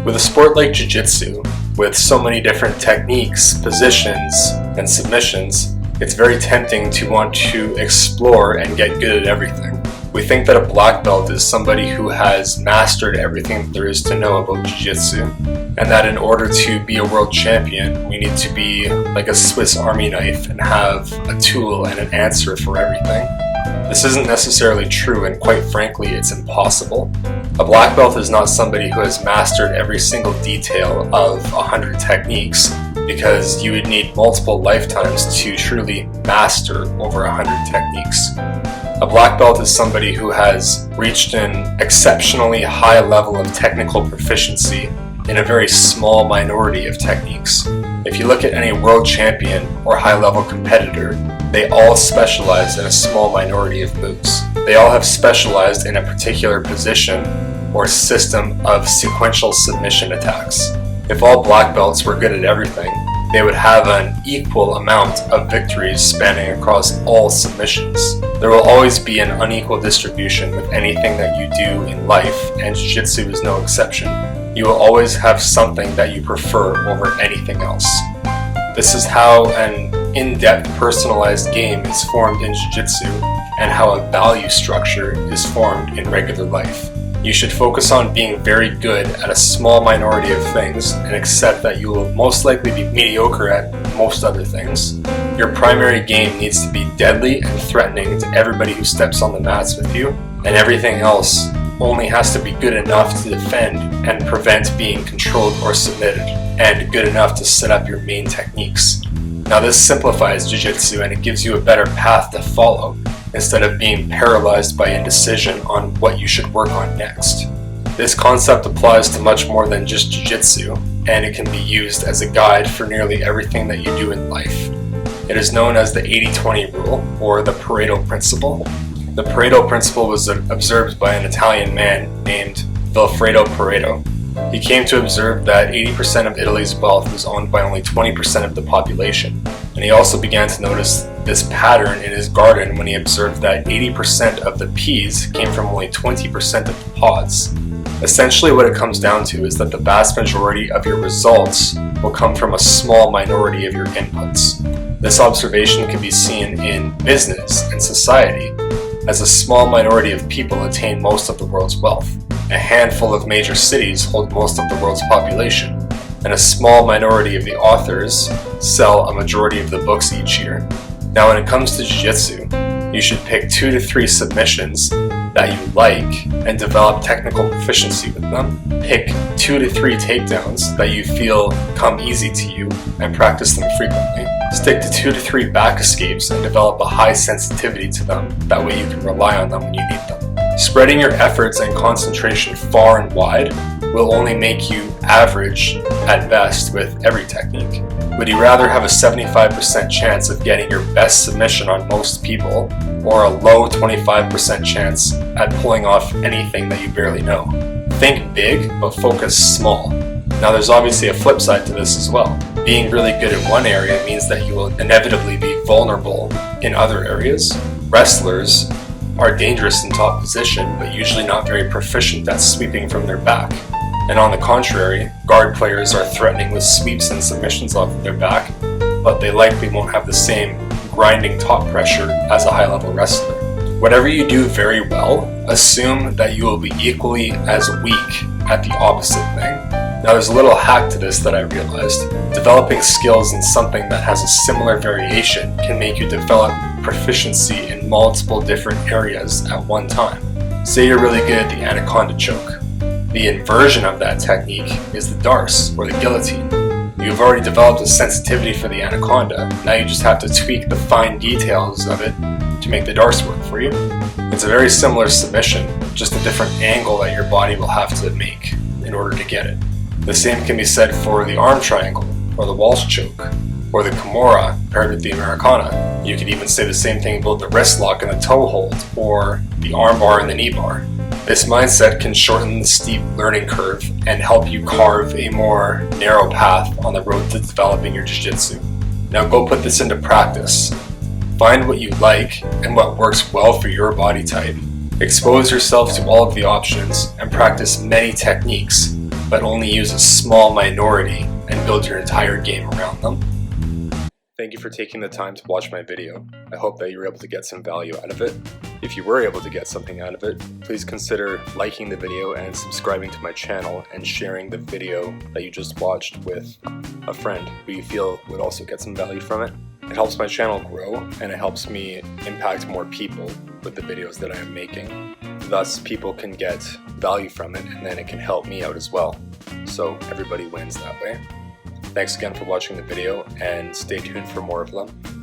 With a sport like Jiu Jitsu, with so many different techniques, positions, and submissions, it's very tempting to want to explore and get good at everything. We think that a black belt is somebody who has mastered everything that there is to know about Jiu Jitsu, and that in order to be a world champion, we need to be like a Swiss Army knife and have a tool and an answer for everything. This isn't necessarily true, and quite frankly, it's impossible. A black belt is not somebody who has mastered every single detail of 100 techniques, because you would need multiple lifetimes to truly master over 100 techniques. A black belt is somebody who has reached an exceptionally high level of technical proficiency in a very small minority of techniques. If you look at any world champion or high-level competitor, they all specialize in a small minority of moves. They all have specialized in a particular position or system of sequential submission attacks. If all black belts were good at everything, they would have an equal amount of victories spanning across all submissions. There will always be an unequal distribution with anything that you do in life, and Jiu-Jitsu is no exception. You will always have something that you prefer over anything else. This is how an in-depth personalized game is formed in Jiu-Jitsu, and how a value structure is formed in regular life. You should focus on being very good at a small minority of things and accept that you will most likely be mediocre at most other things. Your primary game needs to be deadly and threatening to everybody who steps on the mats with you, and everything else only has to be good enough to defend and prevent being controlled or submitted, and good enough to set up your main techniques. Now this simplifies Jiu-Jitsu, and it gives you a better path to follow, instead of being paralyzed by indecision on what you should work on next. This concept applies to much more than just Jiu-Jitsu, and it can be used as a guide for nearly everything that you do in life. It is known as the 80-20 rule, or the Pareto Principle. The Pareto Principle was observed by an Italian man named Vilfredo Pareto. He came to observe that 80% of Italy's wealth was owned by only 20% of the population, and he also began to notice this pattern in his garden when he observed that 80% of the peas came from only 20% of the pods. Essentially what it comes down to is that the vast majority of your results will come from a small minority of your inputs. This observation can be seen in business and society, as a small minority of people attain most of the world's wealth. A handful of major cities hold most of the world's population, and a small minority of the authors sell a majority of the books each year. Now when it comes to Jiu-Jitsu, you should pick 2 to 3 submissions that you like and develop technical proficiency with them. Pick 2 to 3 takedowns that you feel come easy to you and practice them frequently. Stick to 2 to 3 back escapes and develop a high sensitivity to them. That way you can rely on them when you need them. Spreading your efforts and concentration far and wide will only make you average at best with every technique. Would you rather have a 75% chance of getting your best submission on most people, or a low 25% chance at pulling off anything that you barely know? Think big, but focus small. Now there's obviously a flip side to this as well. Being really good in one area means that you will inevitably be vulnerable in other areas. Wrestlers are dangerous in top position, but usually not very proficient at sweeping from their back. And on the contrary, guard players are threatening with sweeps and submissions off of their back, but they likely won't have the same grinding top pressure as a high-level wrestler. Whatever you do very well, assume that you will be equally as weak at the opposite thing. Now there's a little hack to this that I realized. Developing skills in something that has a similar variation can make you develop proficiency in multiple different areas at one time. Say you're really good at the anaconda choke. The inversion of that technique is the darce, or the guillotine. You've already developed a sensitivity for the anaconda, now you just have to tweak the fine details of it to make the darce work for you. It's a very similar submission, just a different angle that your body will have to make in order to get it. The same can be said for the arm triangle, or the Walsh choke, or the Kimura paired with the Americana. You could even say the same thing about the wrist lock and the toe hold, or the arm bar and the knee bar. This mindset can shorten the steep learning curve and help you carve a more narrow path on the road to developing your jiu-jitsu. Now go put this into practice. Find what you like and what works well for your body type. Expose yourself to all of the options and practice many techniques but only use a small minority and build your entire game around them. Thank you for taking the time to watch my video. I hope that you were able to get some value out of it. If you were able to get something out of it, please consider liking the video and subscribing to my channel and sharing the video that you just watched with a friend who you feel would also get some value from it. It helps my channel grow and it helps me impact more people with the videos that I am making. Thus, people can get value from it and then it can help me out as well. So everybody wins that way. Thanks again for watching the video and stay tuned for more of them.